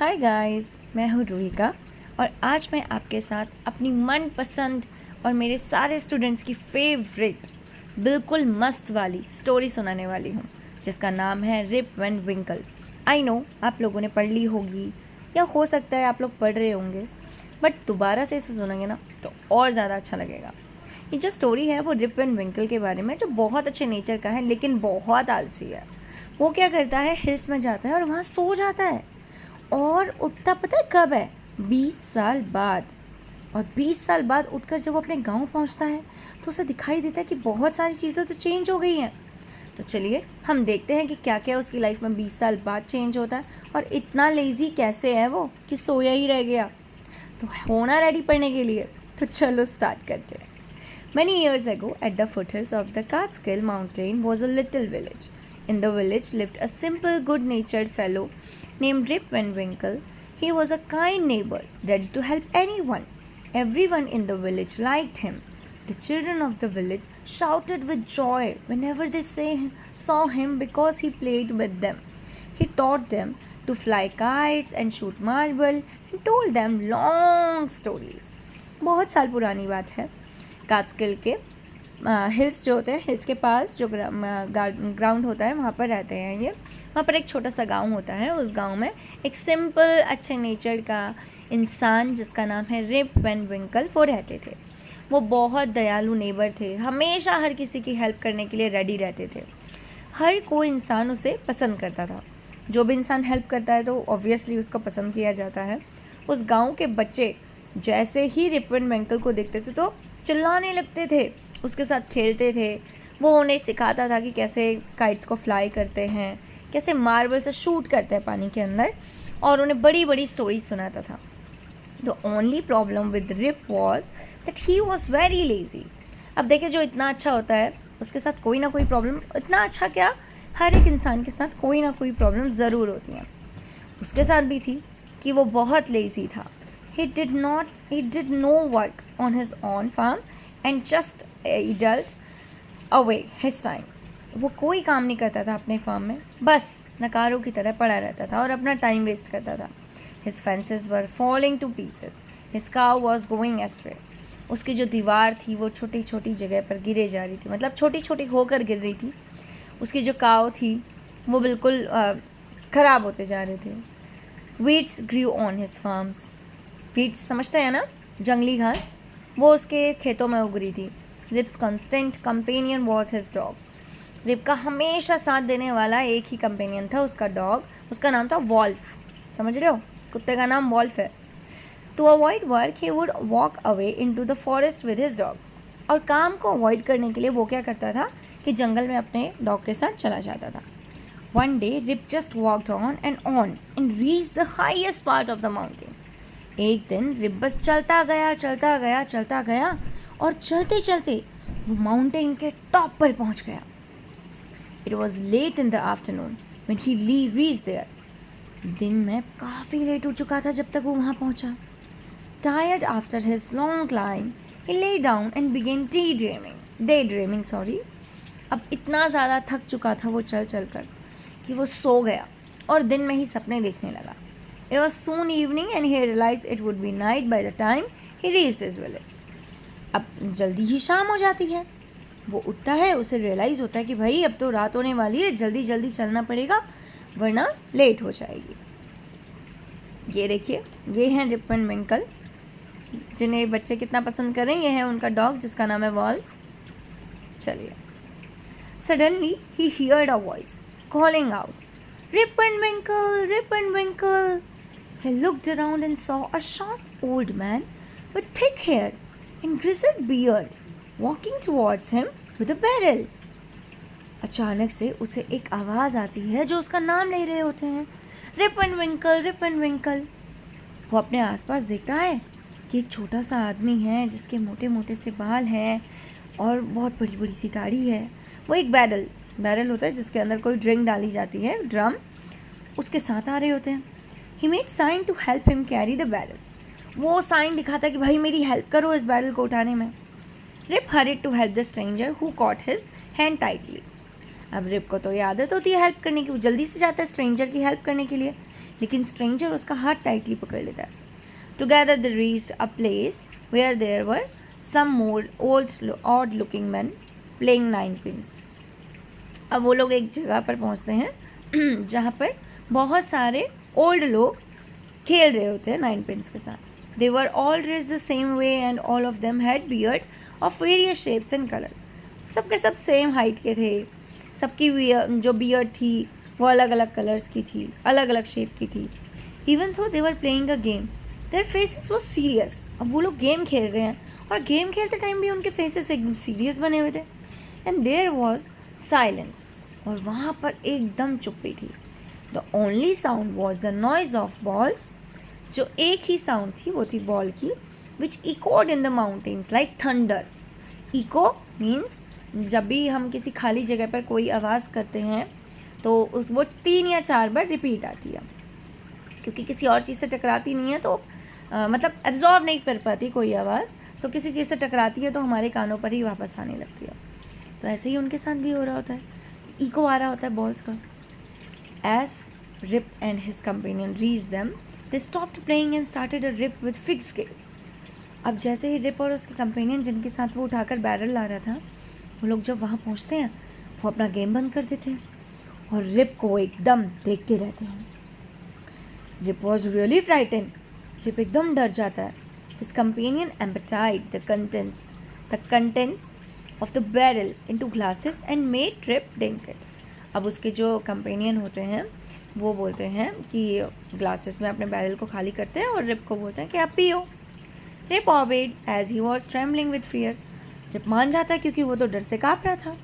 Hi guys, मैं हूँ रूहिका और आज मैं आपके साथ अपनी मनपसंद और मेरे सारे स्टूडेंट्स की फेवरेट बिल्कुल मस्त वाली स्टोरी सुनाने वाली हूँ जिसका नाम है रिप एंड विंकल। आई नो आप लोगों ने पढ़ ली होगी या हो सकता है आप लोग पढ़ रहे होंगे, बट दोबारा से इसे सुनेंगे ना तो और ज़्यादा अच्छा लगेगा। ये जो स्टोरी है वो रिप एंड विंकल के बारे में, जो बहुत अच्छे नेचर का है लेकिन बहुत आलसी है। वो क्या करता है, हिल्स में जाता है और वहाँ सो जाता है और उठता पता है कब है, 20 साल बाद। और 20 साल बाद उठकर जब वो अपने गांव पहुंचता है तो उसे दिखाई देता है कि बहुत सारी चीज़ें तो चेंज हो गई हैं। तो चलिए हम देखते हैं कि क्या क्या उसकी लाइफ में 20 साल बाद चेंज होता है और इतना लेज़ी कैसे है वो कि सोया ही रह गया। तो होना रेडी पढ़ने के लिए, तो चलो स्टार्ट करते हैं। Many years ago, at the foothills of the Catskill Mountain was a little village. In the village lived a simple, good-natured fellow named Rip Van Winkle. He was a kind neighbor, ready to help anyone. Everyone in the village liked him. The children of the village shouted with joy whenever they saw him because he played with them. He taught them to fly kites and shoot marble and told them long stories. बहुत साल पुरानी बात है। कास्किल के hills जो होते हैं, hills के पास जो ग्राउंड होता है वहाँ पर रहते हैं ये। वहाँ पर एक छोटा सा गांव होता है। उस गांव में एक सिंपल अच्छे नेचर का इंसान जिसका नाम है रिप वैन विंकल, वो रहते थे। वो बहुत दयालु नेबर थे, हमेशा हर किसी की हेल्प करने के लिए रेडी रहते थे। हर कोई इंसान उसे पसंद करता था। जो भी इंसान हेल्प करता है तो ऑब्वियसली उसको पसंद किया जाता है। उस गाँव के बच्चे जैसे ही रिप वैन विंकल को देखते थे तो चिल्लाने लगते थे, उसके साथ खेलते थे। वो उन्हें सिखाता था कि कैसे काइट्स को फ्लाई करते हैं, कैसे मार्बल से शूट करते हैं पानी के अंदर, और उन्हें बड़ी बड़ी स्टोरीज सुनाता था। The only problem with Rip was that he was very lazy. अब देखिए, जो इतना अच्छा होता है उसके साथ कोई ना कोई प्रॉब्लम, इतना अच्छा क्या, हर एक इंसान के साथ कोई ना कोई प्रॉब्लम ज़रूर होती है। उसके साथ भी थी कि वो बहुत लेज़ी था। He did no work on his own farm and just idled away his time. वो कोई काम नहीं करता था अपने फार्म में, बस नकारों की तरह पड़ा रहता था और अपना टाइम वेस्ट करता था। His fences were falling to pieces. His cow was going astray. उसकी जो दीवार थी वो छोटी छोटी जगह पर गिरे जा रही थी, मतलब छोटी छोटी होकर गिर रही थी। उसकी जो काव थी वो बिल्कुल ख़राब होते जा रहे थे। Weeds grew on his farms. Weeds समझते हैं ना, जंगली घास, वो उसके खेतों में उग रही थी। Rip's constant companion was his dog. Rip का हमेशा साथ देने वाला एक ही कंपेनियन था, उसका डॉग। उसका नाम था वॉल्फ। समझ रहे हो, कुत्ते का नाम वॉल्फ है। To avoid work he would walk away into the forest with his dog. और काम को अवॉइड करने के लिए वो क्या करता था कि जंगल में अपने डॉग के साथ चला जाता था। One day Rip just walked on and reached the highest part of the mountain. एक दिन रिप बस चलता गया और चलते चलते वो माउंटेन के टॉप पर पहुंच गया। It was late in the afternoon when he reached there. दिन में काफ़ी लेट हो चुका था जब तक वो वहाँ पहुँचा। Tired after his long climb he lay down and began day dreaming. अब इतना ज़्यादा थक चुका था वो चल कर कि वो सो गया और दिन में ही सपने देखने लगा। It was soon evening and he realized it would be night by the time he reached his village. अब जल्दी ही शाम हो जाती है। वो उठता है, उसे रियलाइज़ होता है कि भाई अब तो रात होने वाली है, जल्दी जल्दी चलना पड़ेगा वरना लेट हो जाएगी। ये देखिए, ये हैं रिप एंड विंकल, जिन्हें बच्चे कितना पसंद करें। ये है उनका डॉग जिसका नाम है वॉल्फ। चलिए, suddenly he heard a voice calling out, Rip and Winkle, Rip and Winkle. He looked around and saw a short old man with thick hair and grizzled beard walking towards him with a barrel. अचानक से उसे एक आवाज़ आती है जो उसका नाम ले रहे होते हैं, रिप एंड विंकल, रिप एंड विंकल। वो अपने आसपास देखता है कि एक छोटा सा आदमी है जिसके मोटे मोटे से बाल हैं और बहुत बड़ी बड़ी सी दाढ़ी है। वो एक बैरल होता है जिसके अंदर कोई ड्रिंक डाली जाती है, ड्रम, उसके साथ आ रहे होते हैं। He made sign to help him carry the barrel. वो साइन दिखाता है कि भाई मेरी हेल्प करो इस बैरल को उठाने में। Rip hurried to help the stranger who caught his hand tightly. अब रिप को तो ये आदत होती है हेल्प करने की, वो जल्दी से जाता है स्ट्रेंजर की हेल्प करने के लिए। लेकिन स्ट्रेंजर उसका हाथ टाइटली पकड़ लेता है. Together they reached a place where there were some more odd looking men playing nine pins. अब वो लोग एक जगह पर पहुंचते हैं जहाँ पर बहुत सारे ओल्ड लोग खेल रहे होते हैं नाइन पिन्स के साथ. They were all dressed the same way and all of them had beard of various shapes and color. सबके सब सेम हाइट के थे. सबकी जो बियर्ड थी वो अलग अलग कलर्स की थी, अलग अलग शेप की थी. Even though they were playing a game, their faces was serious. अब वो लोग गेम खेल रहे हैं और गेम खेलते टाइम भी उनके फेसेस एकदम सीरियस बने हुए थे. And there was silence. और वहाँ पर एकदम चुप्पी थी. The only sound was the noise of balls. जो एक ही साउंड थी वो थी बॉल की, which echoed in the mountains like thunder. Echo means जब भी हम किसी खाली जगह पर कोई आवाज़ करते हैं तो वो 3 या 4 बार रिपीट आती है, क्योंकि किसी और चीज़ से टकराती नहीं है तो मतलब एब्जॉर्ब नहीं कर पाती कोई आवाज़, तो किसी चीज़ से टकराती है तो हमारे कानों पर ही वापस आने लगती है. तो ऐसे ही उनके साथ भी हो रहा होता है, इको आ रहा होता है बॉल्स का. As Rip and his companion reach them they stopped playing and started a Rip with fix scale. अब जैसे ही रिप और उसके कंपेनियन जिनके साथ वो उठाकर बैरल ला रहा था, वो लोग जब वहाँ पहुँचते हैं वो अपना गेम बंद कर देते हैं और रिप को एकदम देखते रहते हैं. Rip was really frightened. Rip एकदम डर जाता है. His companion emptied the contents of the barrel into glasses and made Rip drink it. अब उसके जो कंपेनियन होते हैं वो बोलते हैं कि ग्लासेस में अपने बैरल को खाली करते हैं और रिप को बोलते हैं कि आप पियो. Rip obeyed as he was trembling with fear. Rip मान जाता है क्योंकि वो तो डर से काँप रहा था.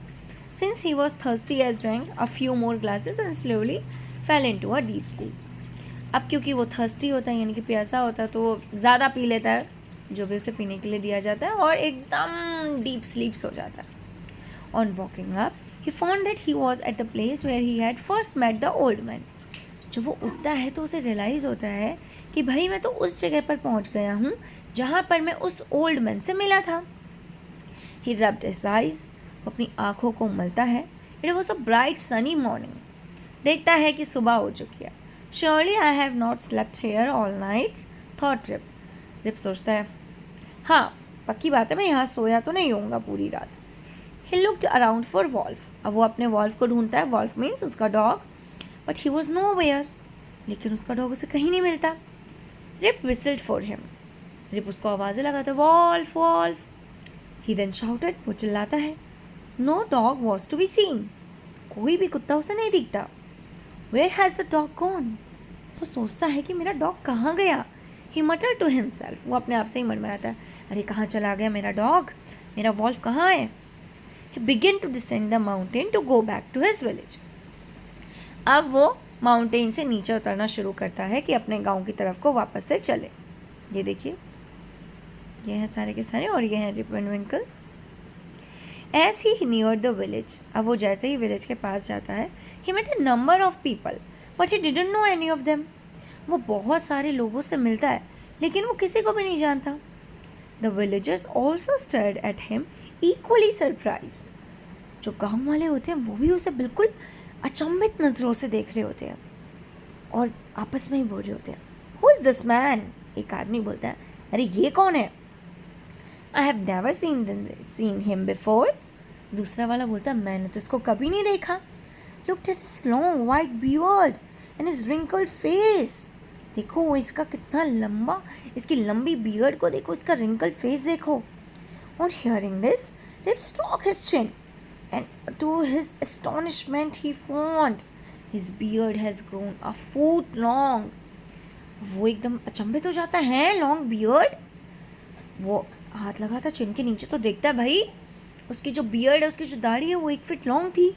Since he was thirsty as drank a few more glasses and slowly fell into a deep sleep. अब क्योंकि वो थर्स्टी होता है यानी कि प्यासा होता है तो वो ज़्यादा पी लेता है जो भी उसे पीने के लिए दिया जाता है और एकदम डीप स्लीप सो जाता है. On waking up he found that he was at the place where he had first met the old man. जब वो उठता है तो उसे रियलाइज़ होता है कि भाई मैं तो उस जगह पर पहुंच गया हूँ जहाँ पर मैं उस ओल्ड मैन से मिला था. ही रब्ड हिज आइज. वो अपनी आँखों को मलता है. It was a bright sunny morning. देखता है कि सुबह हो चुकी है. Surely I have not slept here all night, thought Rip. Rip सोचता है, हाँ पक्की बात है मैं यहाँ सोया तो नहीं होऊंगा पूरी रात. He looked around for Wolf. अब वो अपने वॉल्फ को ढूंढता है. Wolf means उसका dog. But he was nowhere. लेकिन उसका डॉग उसे कहीं नहीं मिलता. Rip whistled for him. Rip उसको आवाज़ें लगाता है, Wolf, Wolf. He then shouted. वो चिल्लाता है. No dog was to be seen. कोई भी कुत्ता उसे नहीं दिखता. Where has the dog gone? वो सोचता है कि मेरा डॉग कहाँ गया. He muttered to himself. वो अपने आप से ही मरमराता है, अरे कहाँ चला गया मेरा डॉग, मेरा वॉल्फ कहाँ है. He began to descend the mountain to go back to his village. अब वो माउंटेन से नीचे उतरना शुरू करता है कि अपने गांव की तरफ को वापस से चले. ये देखिए, ये हैं सारे के सारे और ये हैं Rip and Winkle. As he neared the village, अब वो जैसे ही विलेज के पास जाता है, he met a number of people, but he didn't know any of them. वो बहुत सारे लोगों से मिलता है लेकिन वो किसी को भी नहीं जानता. The villagers also stared at him, equally surprised. जो गाँव वाले होते हैं वो भी उसे बिल्कुल अचंभित नज़रों से देख रहे होते हैं और आपस में ही बोल रहे होते हैं, Who is this man? एक आदमी बोलता है, अरे ये कौन है. I have never seen him before. दूसरा वाला बोलता है, मैंने तो इसको कभी नहीं देखा. Looked at his long white beard and his wrinkled face. देखो इसका कितना लंबा, इसकी लंबी बियर्ड को देखो, इसका wrinkled face देखो. On hearing this, Rip struck his chin, and to his astonishment he found his beard has grown a foot long. वो एकदम अचंभित हो जाता है, लॉन्ग बियर्ड. वो हाथ लगाता चिन के नीचे तो देखता है भाई उसकी जो बियर्ड है, उसकी जो दाढ़ी है वो 1 फीट लॉन्ग थी.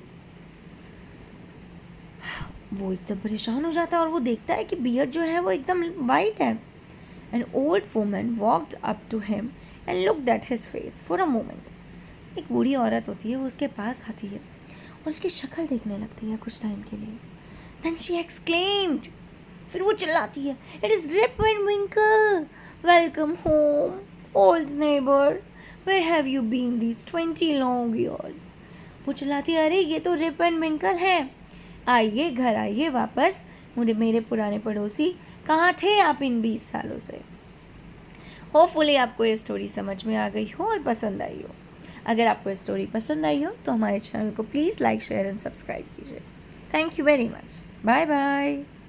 वो एकदम परेशान हो जाता है और वो देखता है कि बियर्ड जो है वो एकदम वाइट है. An old woman walked up to him and looked at his face for a moment. एक बूढ़ी औरत होती है, वो उसके पास आती है और उसकी शक्ल देखने लगती है कुछ टाइम के लिए. Then she exclaimed. फिर वो चिल्लाती है, it is Rip and Winkle, welcome home old neighbor, where have you been these 20 long years? वो चिल्लाती है, अरे ये तो रिप एंड विंकल है, आइए घर आइए वापस, मेरे पुराने पड़ोसी कहाँ थे आप इन 20 सालों से। होपफुली आपको ये स्टोरी समझ में आ गई हो और पसंद आई हो। अगर आपको ये स्टोरी पसंद आई हो तो हमारे चैनल को please like, share and subscribe कीजिए। Thank you very much. Bye bye.